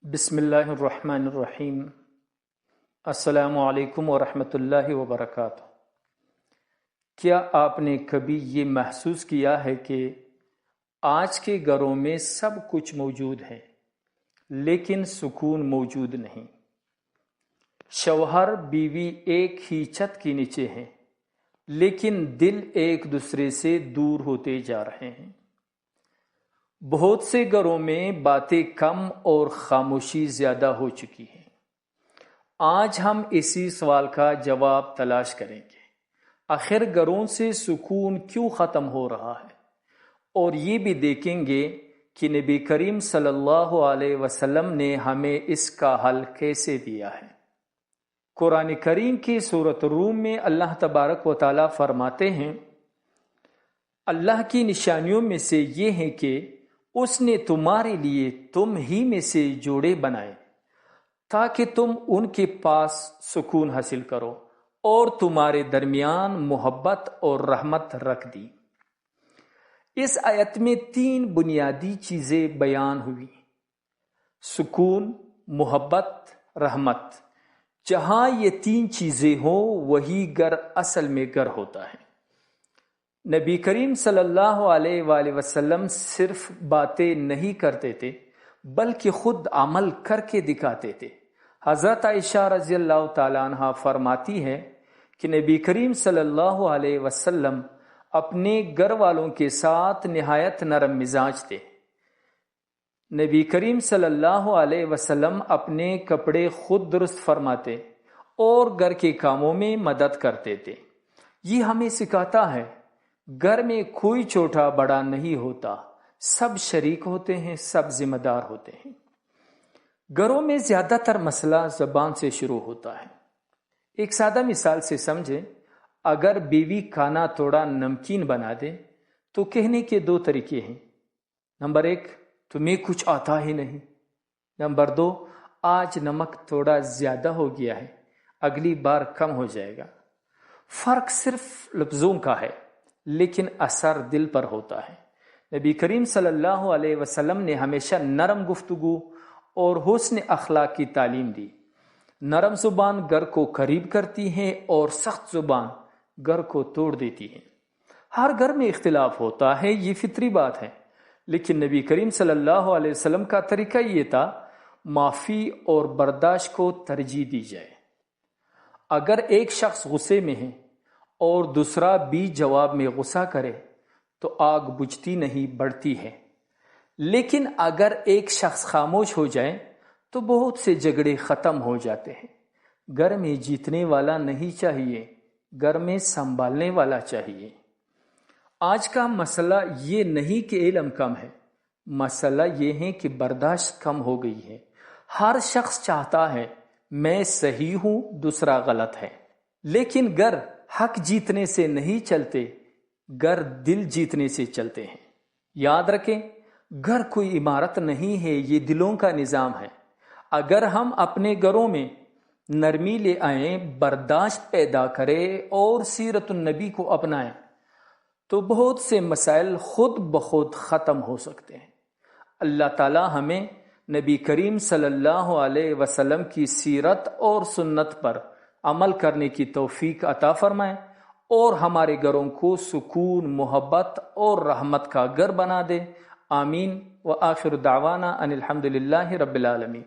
بسم اللہ الرحمن الرحیم۔ السلام علیکم ورحمۃ اللہ وبرکاتہ۔ کیا آپ نے کبھی یہ محسوس کیا ہے کہ آج کے گھروں میں سب کچھ موجود ہے لیکن سکون موجود نہیں؟ شوہر بیوی ایک ہی چھت کے نیچے ہیں لیکن دل ایک دوسرے سے دور ہوتے جا رہے ہیں۔ بہت سے گھروں میں باتیں کم اور خاموشی زیادہ ہو چکی ہے۔ آج ہم اسی سوال کا جواب تلاش کریں گے، آخر گھروں سے سکون کیوں ختم ہو رہا ہے، اور یہ بھی دیکھیں گے کہ نبی کریم صلی اللہ علیہ وسلم نے ہمیں اس کا حل کیسے دیا ہے۔ قرآن کریم کی سورۃ الروم میں اللہ تبارک و تعالیٰ فرماتے ہیں، اللہ کی نشانیوں میں سے یہ ہے کہ اس نے تمہارے لیے تم ہی میں سے جوڑے بنائے تاکہ تم ان کے پاس سکون حاصل کرو اور تمہارے درمیان محبت اور رحمت رکھ دی۔ اس آیت میں 3 بنیادی چیزیں بیان ہوئی: سکون، محبت، رحمت۔ جہاں یہ 3 چیزیں ہوں وہی گھر اصل میں گھر ہوتا ہے۔ نبی کریم صلی اللہ علیہ وآلہ وسلم صرف باتیں نہیں کرتے تھے بلکہ خود عمل کر کے دکھاتے تھے۔ حضرت عائشہ رضی اللہ تعالیٰ عنہ فرماتی ہے کہ نبی کریم صلی اللہ علیہ وسلم اپنے گھر والوں کے ساتھ نہایت نرم مزاج تھے۔ نبی کریم صلی اللہ علیہ وسلم اپنے کپڑے خود درست فرماتے اور گھر کے کاموں میں مدد کرتے تھے۔ یہ ہمیں سکھاتا ہے گھر میں کوئی چھوٹا بڑا نہیں ہوتا، سب شریک ہوتے ہیں، سب ذمہ دار ہوتے ہیں۔ گھروں میں زیادہ تر مسئلہ زبان سے شروع ہوتا ہے۔ ایک سادہ مثال سے سمجھیں، اگر بیوی کھانا تھوڑا نمکین بنا دے تو کہنے کے 2 طریقے ہیں۔ نمبر 1، تمہیں کچھ آتا ہی نہیں۔ نمبر 2، آج نمک تھوڑا زیادہ ہو گیا ہے، اگلی بار کم ہو جائے گا۔ فرق صرف لفظوں کا ہے لیکن اثر دل پر ہوتا ہے۔ نبی کریم صلی اللہ علیہ وسلم نے ہمیشہ نرم گفتگو اور حسن اخلاق کی تعلیم دی۔ نرم زبان گھر کو قریب کرتی ہے اور سخت زبان گھر کو توڑ دیتی ہے۔ ہر گھر میں اختلاف ہوتا ہے، یہ فطری بات ہے، لیکن نبی کریم صلی اللہ علیہ وسلم کا طریقہ یہ تھا، معافی اور برداشت کو ترجیح دی جائے۔ اگر ایک شخص غصے میں ہے اور دوسرا بھی جواب میں غصہ کرے تو آگ بجھتی نہیں، بڑھتی ہے۔ لیکن اگر ایک شخص خاموش ہو جائے تو بہت سے جھگڑے ختم ہو جاتے ہیں۔ گھر میں جیتنے والا نہیں چاہیے، گھر میں سنبھالنے والا چاہیے۔ آج کا مسئلہ یہ نہیں کہ علم کم ہے، مسئلہ یہ ہے کہ برداشت کم ہو گئی ہے۔ ہر شخص چاہتا ہے میں صحیح ہوں، دوسرا غلط ہے، لیکن گھر حق جیتنے سے نہیں چلتے، گھر دل جیتنے سے چلتے ہیں۔ یاد رکھیں، گھر کوئی عمارت نہیں ہے، یہ دلوں کا نظام ہے۔ اگر ہم اپنے گھروں میں نرمی لے آئیں، برداشت پیدا کریں اور سیرت النبی کو اپنائیں تو بہت سے مسائل خود بخود ختم ہو سکتے ہیں۔ اللہ تعالی ہمیں نبی کریم صلی اللہ علیہ وسلم کی سیرت اور سنت پر عمل کرنے کی توفیق عطا فرمائے اور ہمارے گھروں کو سکون، محبت اور رحمت کا گھر بنا دے۔ آمین۔ وآخر دعوانا ان الحمد للہ رب العالمین۔